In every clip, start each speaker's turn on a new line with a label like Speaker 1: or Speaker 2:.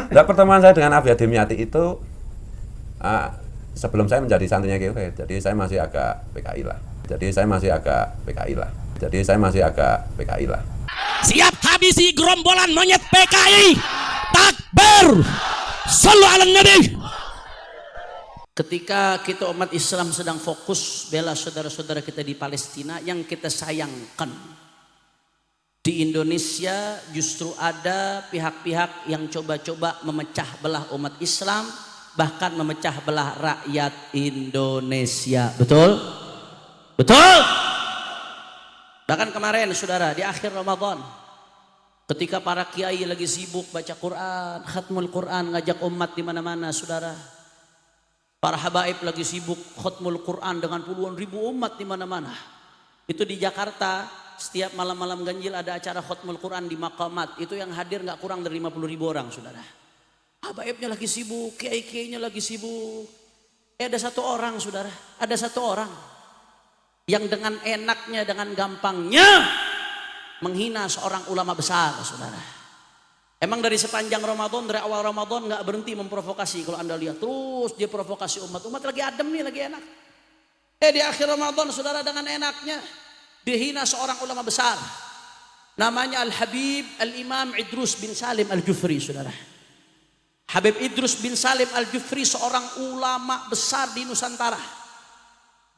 Speaker 1: Nah, pertemuan saya dengan Afia Dimyati itu sebelum saya menjadi santrinya GUK, jadi saya masih agak PKI lah.
Speaker 2: Siap habisi gerombolan monyet PKI. Takbir. Sallu ala Nabi. Ketika kita umat Islam sedang fokus bela saudara-saudara kita di Palestina yang kita sayangkan, di Indonesia justru ada pihak-pihak yang coba-coba memecah belah umat Islam, bahkan memecah belah rakyat Indonesia. Betul? Betul? Bahkan kemarin saudara di akhir Ramadan, ketika para kiai lagi sibuk baca Quran, khatmul Quran, ngajak umat di mana-mana saudara. Para habaib lagi sibuk khatmul Quran dengan puluhan ribu umat di mana-mana. Itu di Jakarta, setiap malam-malam ganjil ada acara khatmul Quran di Maqamat. Itu yang hadir nggak kurang dari 50.000 orang, saudara. Habaibnya lagi sibuk, kiai-kiainya lagi sibuk. Ada satu orang, saudara. Ada satu orang yang dengan enaknya, dengan gampangnya menghina seorang ulama besar, saudara. Emang dari sepanjang Ramadan, dari awal Ramadan nggak berhenti memprovokasi. Kalau anda lihat terus dia provokasi umat lagi adem nih, lagi enak. Di akhir Ramadan saudara dengan enaknya dihina seorang ulama besar. Namanya Al-Habib Al-Imam Idrus bin Salim Al-Jufri, saudara. Habib Idrus bin Salim Al-Jufri seorang ulama besar di Nusantara.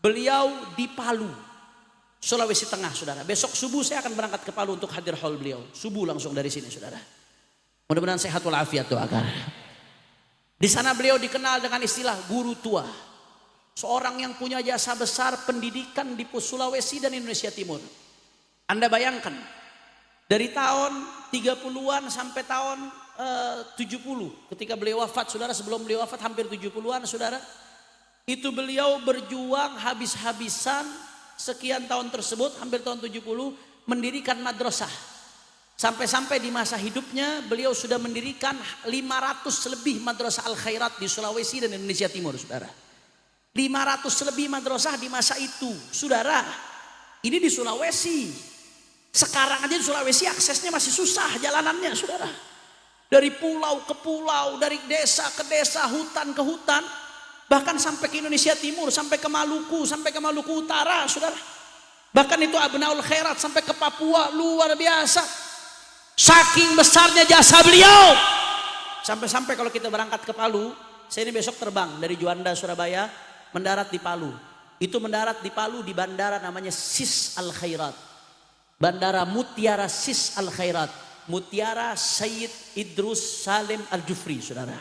Speaker 2: Beliau di Palu, Sulawesi Tengah, saudara. Besok subuh saya akan berangkat ke Palu untuk hadir haul beliau. Subuh langsung dari sini, saudara. Mudah-mudahan sehat walafiat doakan. Di sana beliau dikenal dengan istilah guru tua. Seorang yang punya jasa besar pendidikan di Sulawesi dan Indonesia Timur. Anda bayangkan, dari tahun 30-an sampai tahun 70, ketika beliau wafat, saudara, sebelum beliau wafat hampir 70-an, saudara. Itu beliau berjuang habis-habisan sekian tahun tersebut, hampir tahun 70, mendirikan madrasah. Sampai-sampai di masa hidupnya beliau sudah mendirikan 500 lebih madrasah al-khairat di Sulawesi dan Indonesia Timur, saudara. 500 lebih madrasah di masa itu, saudara. Ini di Sulawesi. Sekarang aja di Sulawesi aksesnya masih susah jalanannya, saudara. Dari pulau ke pulau, dari desa ke desa, hutan ke hutan, bahkan sampai ke Indonesia Timur, sampai ke Maluku Utara, saudara. Bahkan itu Abnaul Khairat sampai ke Papua, luar biasa. Saking besarnya jasa beliau, sampai-sampai kalau kita berangkat ke Palu, saya ini besok terbang dari Juanda Surabaya, mendarat di Palu. Itu mendarat di Palu di bandara namanya Sis Al Khairat, bandara Mutiara Sis Al Khairat, Mutiara Sayyid Idrus Salim Al Jufri, saudara.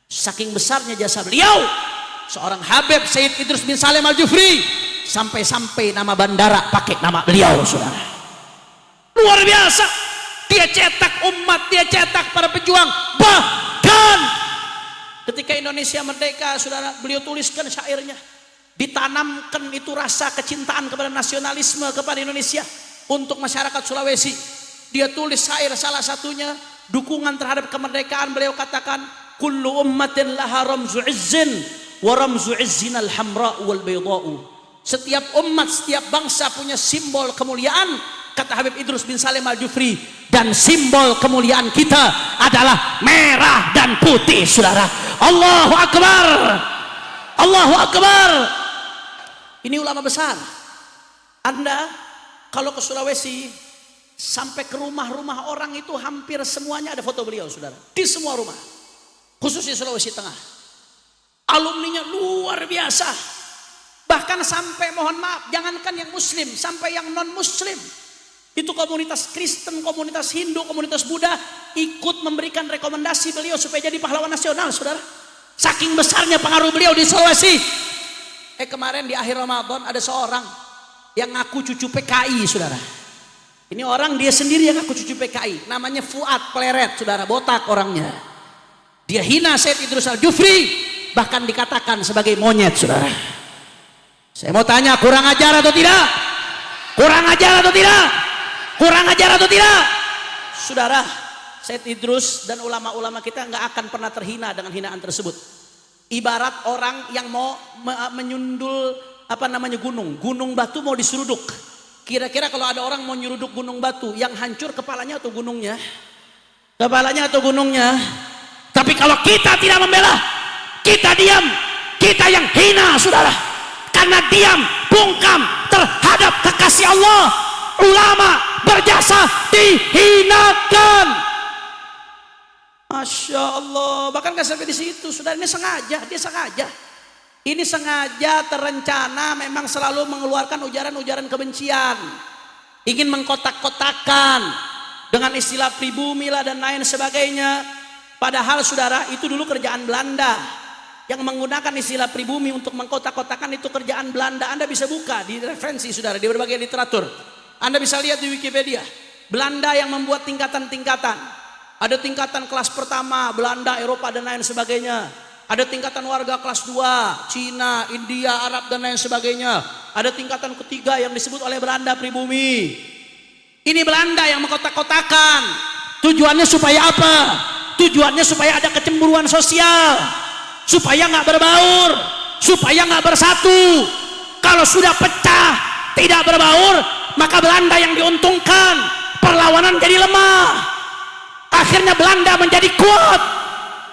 Speaker 2: Saking besarnya jasa beliau, seorang Habib Sayyid Idrus bin Salim Al Jufri, sampai-sampai nama bandara pakai nama beliau, saudara. Luar biasa. Dia cetak umat, dia cetak para pejuang. Bahkan ketika Indonesia merdeka, saudara, beliau tuliskan syairnya. Ditanamkan itu rasa kecintaan kepada nasionalisme kepada Indonesia untuk masyarakat Sulawesi. Dia tulis syair, salah satunya dukungan terhadap kemerdekaan. Beliau katakan, kullu ummatin laha ramzu izzin wa ramzu izzin al-hamra wal bayda'u. Setiap umat, setiap bangsa punya simbol kemuliaan, kata Habib Idrus bin Salim Al-Jufri, dan simbol kemuliaan kita adalah merah dan putih, saudara. Allahu Akbar, Allahu Akbar. Ini ulama besar. Anda kalau ke Sulawesi, sampai ke rumah-rumah orang itu hampir semuanya ada foto beliau, saudara. Di semua rumah, khususnya Sulawesi Tengah. Alumninya luar biasa. Bahkan sampai, mohon maaf, jangankan yang muslim, sampai yang non muslim, itu komunitas Kristen, komunitas Hindu, komunitas Buddha ikut memberikan rekomendasi beliau supaya jadi pahlawan nasional, saudara. Saking besarnya pengaruh beliau di Sulawesi. Kemarin di akhir Ramadan ada seorang yang ngaku cucu PKI, saudara. Ini orang dia sendiri yang ngaku cucu PKI, namanya Fuad Pleret, saudara, botak orangnya. Dia hina Sayyid Idrus Al-Jufri, bahkan dikatakan sebagai monyet, saudara. Saya mau tanya, kurang ajar atau tidak? Kurang ajar atau tidak? Kurang ajar atau tidak? Saudara, Sayyid Idrus dan ulama-ulama kita nggak akan pernah terhina dengan hinaan tersebut. Ibarat orang yang mau menyundul gunung batu mau diseruduk. Kira-kira kalau ada orang mau nyeruduk gunung batu, yang hancur kepalanya atau gunungnya? Kepalanya atau gunungnya? Tapi kalau kita tidak membela, kita diam, kita yang hina saudara. Karena diam, bungkam terhadap kekasih Allah, ulama berjasa dihinakan. Masya Allah, bahkan gak sampai di situ saudara. Ini sengaja, dia sengaja. Ini sengaja terencana, memang selalu mengeluarkan ujaran-ujaran kebencian, ingin mengkotak-kotakan dengan istilah pribumi lah dan lain sebagainya. Padahal saudara, itu dulu kerjaan Belanda. Yang menggunakan istilah pribumi untuk mengkotak-kotakan itu kerjaan Belanda. Anda bisa buka di referensi saudara, di berbagai literatur. Anda bisa lihat di Wikipedia. Belanda yang membuat tingkatan-tingkatan. Ada tingkatan kelas pertama, Belanda, Eropa dan lain sebagainya. Ada tingkatan warga kelas 2, Cina, India, Arab dan lain sebagainya. Ada tingkatan ketiga yang disebut oleh Belanda pribumi. Ini Belanda yang mengkotak-kotakan. Tujuannya supaya apa? Tujuannya supaya ada kecemburuan sosial, supaya nggak berbaur, supaya nggak bersatu. Kalau sudah pecah, tidak berbaur, maka Belanda yang diuntungkan. Perlawanan jadi lemah. Akhirnya Belanda menjadi kuat.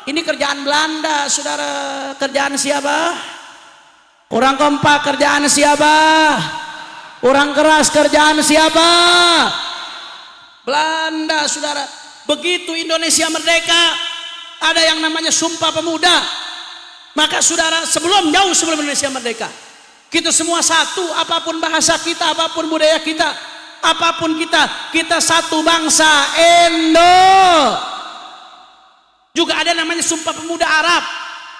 Speaker 2: Ini kerjaan Belanda, saudara. Kerjaan siapa? Kurang kompak, kerjaan siapa? Kurang keras, kerjaan siapa? Belanda, saudara. Begitu Indonesia merdeka, ada yang namanya Sumpah Pemuda. Maka saudara, jauh sebelum Indonesia merdeka, kita semua satu, apapun bahasa kita, apapun budaya kita, apapun kita satu bangsa, Indo. Juga ada namanya Sumpah Pemuda Arab.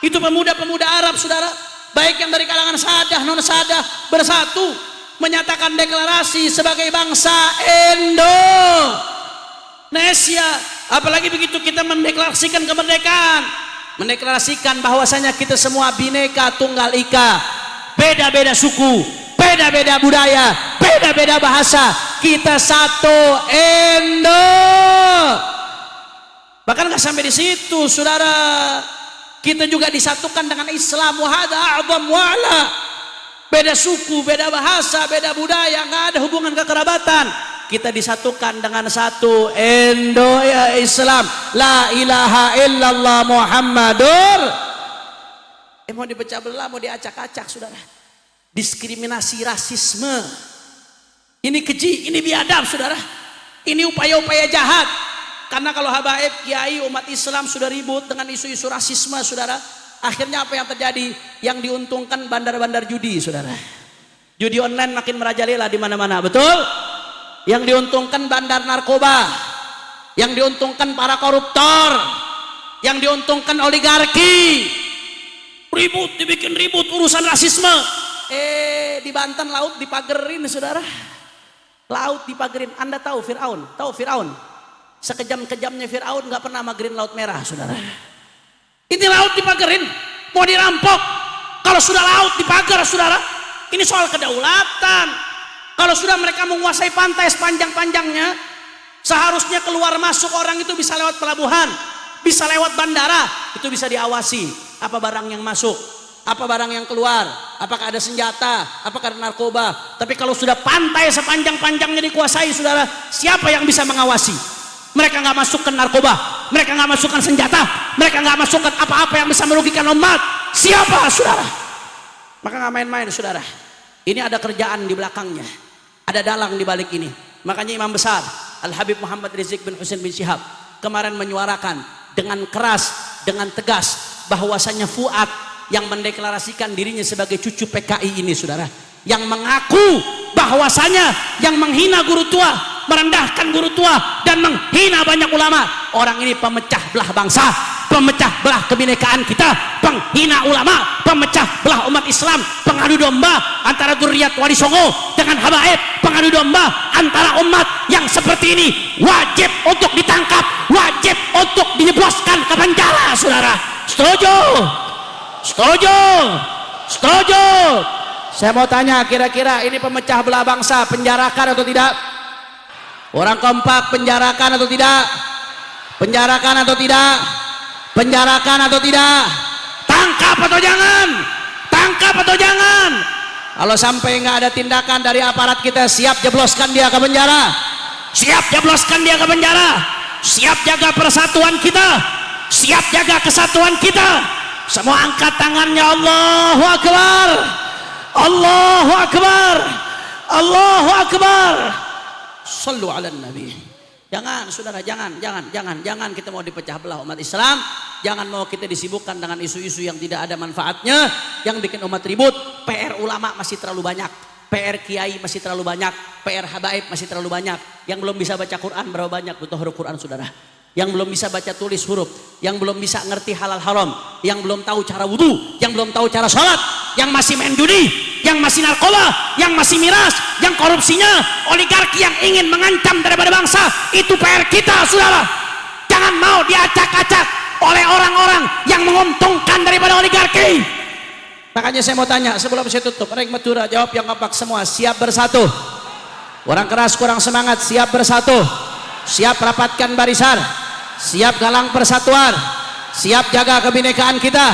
Speaker 2: Itu pemuda-pemuda Arab saudara, baik yang dari kalangan sadah, non sadah, bersatu menyatakan deklarasi sebagai bangsa Indonesia. Apalagi begitu kita mendeklarasikan kemerdekaan, mendeklarasikan bahwasanya kita semua Bhinneka Tunggal Ika, beda-beda suku, beda-beda budaya, beda-beda bahasa, kita satu Indo. Bahkan gak sampai di situ saudara, kita juga disatukan dengan Islam. Wahada a'zam wa'ala. Beda suku, beda bahasa, beda budaya, gak ada hubungan kekerabatan, kita disatukan dengan satu Indo ya Islam. La ilaha illallah Muhammadur. Mau dipecah belah, mau diacak-acak saudara. Diskriminasi, rasisme, ini keji, ini biadab saudara. Ini upaya-upaya jahat. Karena kalau habaib, kiai, umat Islam sudah ribut dengan isu-isu rasisme saudara, akhirnya apa yang terjadi? Yang diuntungkan bandar-bandar judi saudara. Judi online makin merajalela di mana-mana, betul? Yang diuntungkan bandar narkoba, yang diuntungkan para koruptor, yang diuntungkan oligarki. Ribut, dibikin ribut urusan rasisme. Di Banten laut dipagerin saudara. Laut dipagerin. Anda tahu Fir'aun? Tahu Fir'aun? Sekejam-kejamnya Fir'aun gak pernah magerin laut merah saudara. Ini laut dipagerin, mau dirampok. Kalau sudah laut dipagar saudara, ini soal kedaulatan. Kalau sudah mereka menguasai pantai sepanjang-panjangnya, seharusnya keluar masuk orang itu bisa lewat pelabuhan, bisa lewat bandara, itu bisa diawasi apa barang yang masuk, apa barang yang keluar, apakah ada senjata, apakah ada narkoba. Tapi kalau sudah pantai sepanjang-panjangnya dikuasai saudara, siapa yang bisa mengawasi? Mereka nggak masukkan narkoba, mereka nggak masukkan senjata, mereka nggak masukkan apa-apa yang bisa merugikan umat. Siapa saudara? Maka nggak main-main saudara. Ini ada kerjaan di belakangnya, ada dalang di balik ini. Makanya Imam besar Al Habib Muhammad Rizik bin Husain bin Syihab kemarin menyuarakan dengan keras, dengan tegas bahwasanya Fuad yang mendeklarasikan dirinya sebagai cucu PKI ini saudara, yang mengaku bahwasanya yang menghina guru tua, merendahkan guru tua dan menghina banyak ulama, orang ini pemecah belah bangsa, pemecah belah kebinekaan kita, penghina ulama, pemecah belah umat Islam, pengadu domba antara Dzurriyyat Wali Songo dengan habaib, pengadu domba antara umat yang seperti ini wajib untuk ditangkap, wajib untuk dijebloskan ke penjara saudara. Setuju? Setuju? Setuju? Saya mau tanya, kira-kira ini pemecah belah bangsa, penjarakan atau tidak? Orang kompak, penjarakan atau tidak? Penjarakan atau tidak? Penjarakan atau tidak? Tangkap atau jangan? Tangkap atau jangan? Kalau sampai nggak ada tindakan dari aparat kita, siap jebloskan dia ke penjara. Siap jebloskan dia ke penjara. Siap jaga persatuan kita. siap jaga kesatuan kita. Semua angkat tangannya. Allahu Akbar, Allahu Akbar, Allahu Akbar. Sallu ala Nabi. Jangan saudara, jangan kita mau dipecah belah umat Islam. Jangan mau kita disibukkan dengan isu-isu yang tidak ada manfaatnya, yang bikin umat ribut. PR ulama masih terlalu banyak, PR kiai masih terlalu banyak, PR habaib masih terlalu banyak. Yang belum bisa baca Quran berapa banyak butuh huruf Quran saudara. Yang belum bisa baca tulis huruf, yang belum bisa ngerti halal haram, yang belum tahu cara wudu, yang belum tahu cara sholat, yang masih main judi, yang masih narkoba, yang masih miras, yang korupsinya, oligarki yang ingin mengancam daripada bangsa. Itu PR kita saudara. Jangan mau diacak-acak oleh orang-orang yang menguntungkan daripada oligarki. Makanya saya mau tanya sebelum saya tutup, Rek Madura jawab yang kompak semua. Siap bersatu? Orang keras kurang semangat. Siap bersatu? Siap rapatkan barisan? Siap galang persatuan? Siap jaga kebinekaan kita?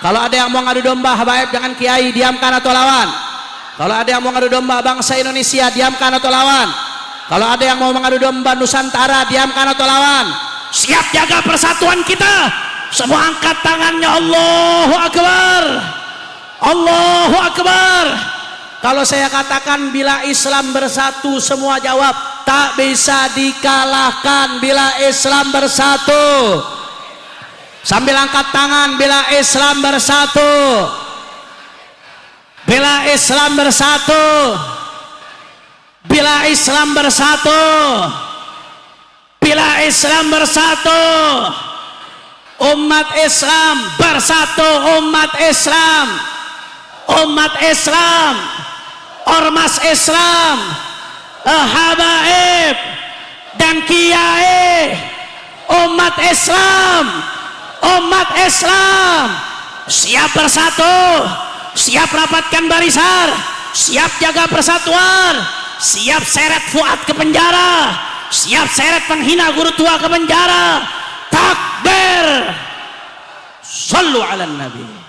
Speaker 2: Kalau ada yang mau ngadu domba habaib dengan kiai, diamkan atau lawan? Kalau ada yang mau ngadu domba bangsa Indonesia, diamkan atau lawan? Kalau ada yang mau mengadu domba Nusantara, diamkan atau lawan? Siap jaga persatuan kita. Semua angkat tangannya. Allahu Akbar, Allahu Akbar. Kalau saya katakan bila Islam bersatu, semua jawab tak bisa dikalahkan bila Islam bersatu. Sambil angkat tangan, bila Islam bersatu, bila Islam bersatu, bila Islam bersatu, bila Islam bersatu. Umat Islam bersatu, umat Islam, umat Islam, ormas Islam, habaib dan kiai, umat Islam, umat Islam siap bersatu, siap rapatkan barisan, siap jaga persatuan, siap seret Fuad ke penjara, siap seret penghina guru tua ke penjara. Takbir. Sallu ala Nabi.